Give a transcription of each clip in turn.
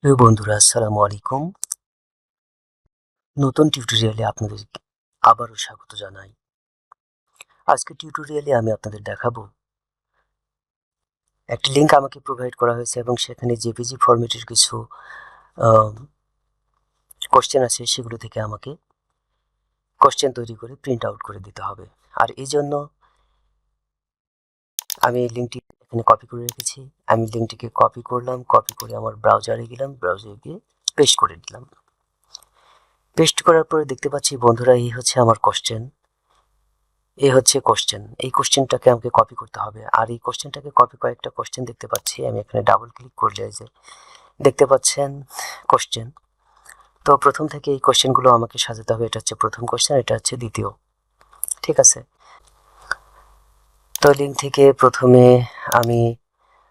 প্রিয় বন্ধুরা, আসসালামু আলাইকুম। নতুন টিউটোরিয়ালে আপনাদের আবারও স্বাগত জানাই। আজকের টিউটোরিয়ালে আমি আপনাদের দেখাবো একটি লিঙ্ক আমাকে প্রোভাইড করা হয়েছে এবং সেখানে জেপিজি ফরম্যাটের কিছু কোশ্চেন আছে, সেগুলো থেকে আমাকে কোশ্চেন তৈরি করে প্রিন্ট আউট করে দিতে হবে। আর এই জন্য আমি এই লিঙ্কটি এখানে কপি করে রেখেছি। আমি লিঙ্কটিকে কপি করলাম, কপি করে আমার ব্রাউজারে গেলাম, ব্রাউজারে গিয়ে পেস্ট করে দিলাম। পেস্ট করার পরে দেখতে পাচ্ছি বন্ধুরা, এই হচ্ছে আমার কোশ্চেন। এই হচ্ছে কোশ্চেন। এই কোশ্চেনটাকে আমাকে কপি করতে হবে। আর এই কোশ্চেনটাকে কপি কয়েকটা কোশ্চেন দেখতে পাচ্ছি। আমি এখানে ডাবল ক্লিক করলে যে দেখতে পাচ্ছেন কোশ্চেন। তো প্রথম থেকে এই কোশ্চেনগুলো আমাকে সাজাতে হবে। এটা হচ্ছে প্রথম কোশ্চেন, এটা হচ্ছে দ্বিতীয়। ঠিক আছে। তো লিঙ্ক থেকে প্রথমে আমি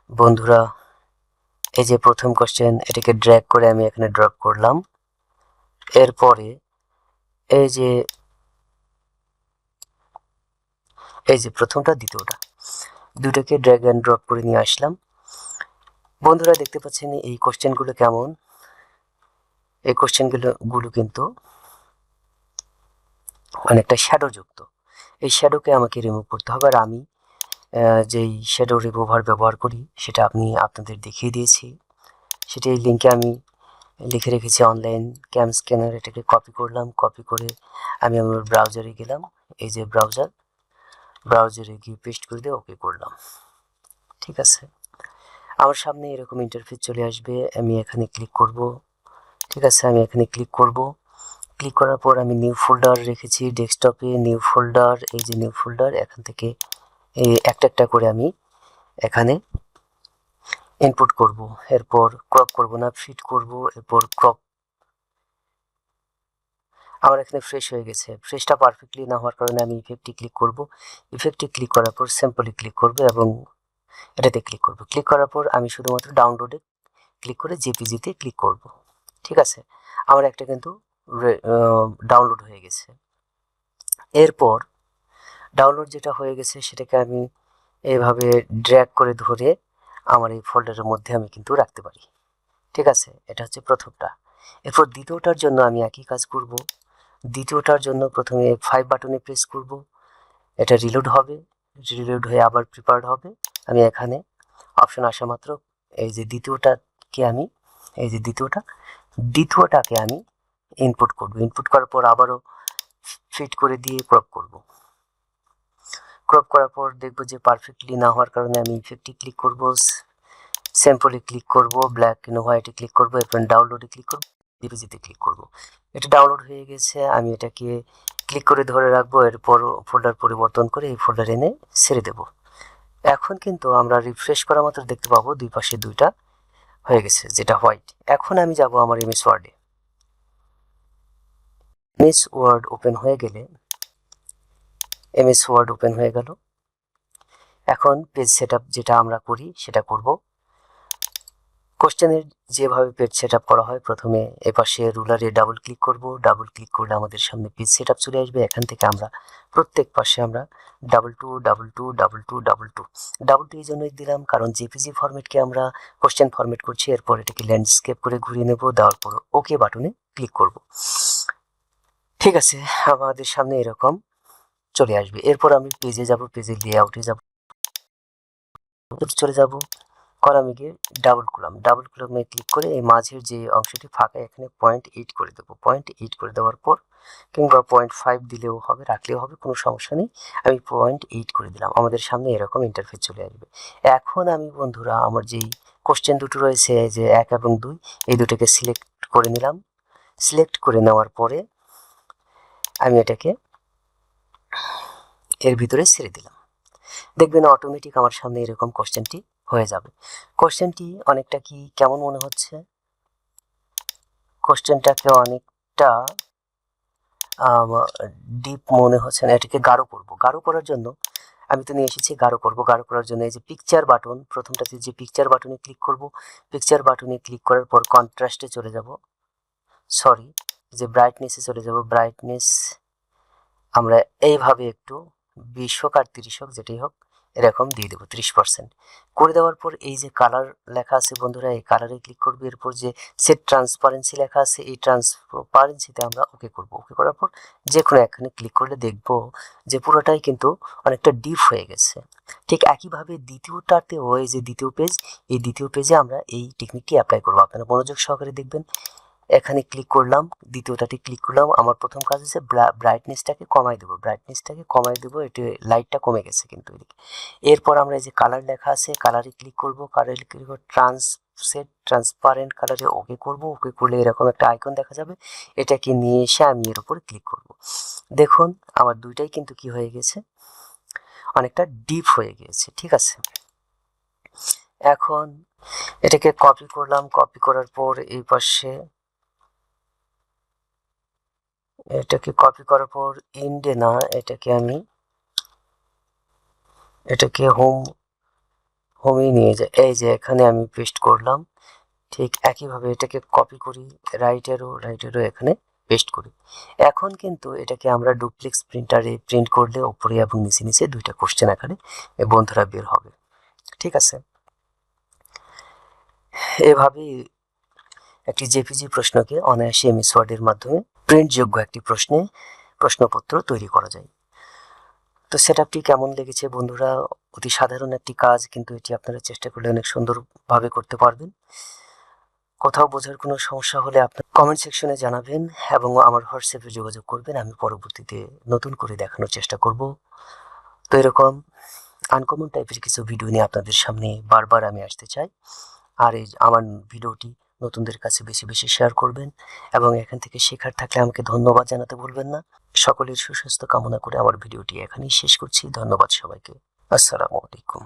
বন্ধুরা এই যে প্রথম কোশ্চেন, এটাকে ড্র্যাগ করে আমি এখানে ড্রপ করলাম। এরপরে এই যে প্রথমটা দ্বিতীয়টা, দুটোকে ড্র্যাগ অ্যান্ড ড্রপ করে নিয়ে আসলাম। বন্ধুরা দেখতে পাচ্ছেন এই কোশ্চেনগুলো কেমন। এই কোশ্চেনগুলো কিন্তু অনেকটা শ্যাডো যুক্ত। এই শ্যাডোকে আমাকে রিমুভ করতে হবে। আর আমি যেই শ্যাডো রিমুভার ব্যবহার করি সেটা আমি আপনাদের দেখিয়ে দিয়েছি। সেটা এই লিঙ্কে আমি লিখে রেখেছি, অনলাইন ক্যাম স্ক্যানার। এটাকে কপি করলাম, কপি করে আমি আমার ব্রাউজারে গেলাম। এই যে ব্রাউজারে গিয়ে পেস্ট করে দিয়ে ওকে করলাম। ঠিক আছে। আমার সামনে এরকম ইন্টারফেস চলে আসবে। আমি এখানে ক্লিক করব। ঠিক আছে, আমি এখানে ক্লিক করব। ক্লিক করার পর আমি নিউ ফোল্ডার রেখেছি ডেস্কটপে। নিউ ফোল্ডার, এই যে নিউ ফোল্ডার, এখান থেকে একটা একটা করে আমি এখানে ইনপুট করব। এরপর ক্রপ করব না, ফিট করব। এরপর ক্রপ আমার এখানে ফ্রেশ হয়ে গেছে। ফ্রেশটা পারফেক্টলি না হওয়ার কারণে আমি ইফেক্টে ক্লিক করব। ইফেক্টে ক্লিক করার পর সিম্পলি ক্লিক করব এবং এটাতে ক্লিক করব। ক্লিক করার পর আমি শুধুমাত্র ডাউনলোডে ক্লিক করে জেপিজিতে ক্লিক করব। ঠিক আছে, আমার একটা কিন্তু ডাউনলোড হয়ে গেছে। এরপর ডাউনলোড যেটা হয়ে গেছে সেটাকে আমি এইভাবে ড্র্যাগ করে ধরে আমার এই ফোল্ডারের মধ্যে আমি কিন্তু রাখতে পারি। ঠিক আছে, এটা হচ্ছে প্রথমটা। এরপর দ্বিতীয়টার জন্য আমি একই কাজ করব। দ্বিতীয়টার জন্য প্রথমে F5 বাটনে প্রেস করব। এটা রিলোড হবে, রিলোড হয়ে আবার প্রিপেয়ার্ড হবে। আমি এখানে অপশন আসা মাত্র এই যে দ্বিতীয়টাকে আমি দ্বিতীয়টাকে আমি ইনপুট করব। ইনপুট করার পর আবারও ফিট করে দিয়ে ক্রপ করব। ক্রপ করার পর দেখব যে পারফেক্টলি না হওয়ার কারণে আমি ইফেক্টে ক্লিক করব, স্যাম্পলে ক্লিক করব, ব্ল্যাক এন্ড হোয়াইটে ক্লিক করব, এরপর ডাউনলোডে ক্লিক করব, জেপিজিতে ক্লিক করব। এটা ডাউনলোড হয়ে গেছে। আমি এটাকে ক্লিক করে ধরে রাখবো। এরপর ফোল্ডার পরিবর্তন করে এই ফোল্ডার এনে ছেড়ে দেব। এখন কিন্তু আমরা রিফ্রেশ করা মাত্র দেখতে পাবো দুই পাশে দুইটা হয়ে গেছে, যেটা হোয়াইট। এখন আমি যাব আমার এমএস ওয়ার্ডে। এমএস ওয়ার্ড ওপেন হয়ে গেলে এমএস ওয়ার্ড ওপেন হয়ে গেল। এখন পেজ সেটআপ যেটা আমরা করি সেটা করব। কোশ্চেনের যেভাবে পেজ সেটআপ করা হয়, প্রথমে এপাশে রুলারে ডাবল ক্লিক করব। ডাবল ক্লিক করলে আমাদের সামনে পেজ সেটআপ চলে আসবে। এখান থেকে আমরা প্রত্যেক পাশে আমরা double two double two double two double two double two এই জন্যই দিলাম কারণ জেপিজি ফরম্যাটকে আমরা কোশ্চেন ফরম্যাট করছি। এরপর এটাকে ল্যান্ডস্কেপ করে ঘুরিয়ে নেব, দেওয়ার পর ওকে বাটনে ক্লিক করব। ঠিক আছে, আমাদের সামনে এরকম চলে আসবে। এরপর আমি পেজে যাব, পেজের লেআউটে যাব, চলে যাব। কলামে ডাবল কলামে ক্লিক করে এই মাঝের যে অংশটি ফাঁকা, এখানে 0.8 করে দেবো। 0.8 করে দেওয়ার পর, কিংবা 0.5 দিলেও হবে, রাখলেও হবে, কোনো সমস্যা নেই। আমি 0.8 করে দিলাম। আমাদের সামনে এরকম ইন্টারফেস চলে আসবে। এখন আমি বন্ধুরা আমার যেই কোশ্চেন দুটো রয়েছে, যে 1 এবং 2, এই দুটোকে সিলেক্ট করে নিলাম। সিলেক্ট করে নেওয়ার পরে আমি এটাকে এর ভিতরে ছেড়ে দিলাম। দেখবেন অটোমেটিক আমার সামনে এরকম কোশ্চেনটি হয়ে যাবে। কোশ্চেনটি অনেকটা কি কেমন মনে হচ্ছে? কোশ্চেনটাকে অনেকটা ডিপ মনে হচ্ছে না। এটাকে গাঢ় করব। গাঢ় করার জন্য আমি তো নিয়ে এসেছি গাঢ় করব। গাঢ় করার জন্য এই যে পিকচার বাটন, প্রথমটাতে যে পিকচার বাটনে ক্লিক করব। পিকচার বাটনে ক্লিক করার পর কন্ট্রাস্টে চলে যাব, সরি, যে ব্রাইটনেসে চলে যাব। ব্রাইটনেস আমরা এইভাবে একটু 20 হোক আর 30 হোক, যেটাই হোক, এরকম দিয়ে দেবো 30%। করে দেওয়ার পর এই যে কালার লেখা আছে বন্ধুরা, এই কালারে ক্লিক করবে। এরপর যে সেট ট্রান্সপারেন্সি লেখা আছে, এই ট্রান্সপারেন্সিতে আমরা ওকে করব। ওকে করার পর যে কোনো এখানে ক্লিক করলে দেখব যে পুরোটাই কিন্তু অনেকটা ডিপ হয়ে গেছে। ঠিক একইভাবে দ্বিতীয়টাতেও, এই যে দ্বিতীয় পেজ, এই দ্বিতীয় পেজে আমরা এই টেকনিকটি অ্যাপ্লাই করবো। আপনারা মনোযোগ সহকারে দেখবেন। এখানে ক্লিক করলাম, দ্বিতীয়টাতে ক্লিক করলাম। আমার প্রথম কাজ হচ্ছে ব্রাইটনেসটাকে কমাই দেবো, এটি লাইটটা কমে গেছে কিন্তু এদিকে। এরপর আমরা এই যে কালার লেখা আছে, কালারে ক্লিক করব। কালারে ক্লিক করে সেট ট্রান্সপারেন্ট কালারে ওকে করব। ওকে করলে এরকম একটা আইকন দেখা যাবে, এটাকে নিয়ে এসে আমি এর উপরে ক্লিক করব। দেখুন আমার দুইটাই কিন্তু কি হয়ে গেছে, অনেকটা ডিপ হয়ে গিয়েছে। ঠিক আছে, এখন এটাকে কপি করলাম। কপি করার পর এই পাশে এটাকে কপি করার পর ইন্ডে না, এটাকে হোমে নিয়ে যাই। এই যে এখানে আমি পেস্ট করলাম। ঠিক একইভাবে এটাকে কপি করি, রাইট অ্যারো এখানে পেস্ট করি। এখন কিন্তু এটাকে আমরা ডুপ্লেক্স প্রিন্টারে প্রিন্ট করলে উপরে এবং নিচে দুইটা কোশ্চেন আকারে বন্ধুরা বের হবে। ঠিক আছে, এভাবেই একটি জেপিজি প্রশ্নকে অনায়াসে এমএস ওয়ার্ডের মাধ্যমে প্রিন্টযোগ্য একটি প্রশ্নপত্র তৈরি করা যায়। তো সেটআপটি কেমন লেগেছে বন্ধুরা? অতি সাধারণ একটি কাজ, কিন্তু এটি আপনারা চেষ্টা করলে অনেক সুন্দরভাবে করতে পারবেন। কোথাও বোঝার কোনো সমস্যা হলে আপনার কমেন্ট সেকশনে জানাবেন এবং আমার হোয়াটসঅ্যাপে যোগাযোগ করবেন। আমি পরবর্তীতে নতুন করে দেখানোর চেষ্টা করব। তো এরকম আনকমন টাইপের কিছু ভিডিও নিয়ে আপনাদের সামনে বারবার আমি আসতে চাই। আর এই আমার ভিডিওটি নতুনদের কাছে বেশি বেশি শেয়ার করবেন এবং এখান থেকে শেখার থাকলে আমাকে ধন্যবাদ জানাতে ভুলবেন না। সকলের সুস্বাস্থ্য কামনা করে আমার ভিডিওটি এখানেই শেষ করছি। ধন্যবাদ সবাইকে। আসসালামু আলাইকুম।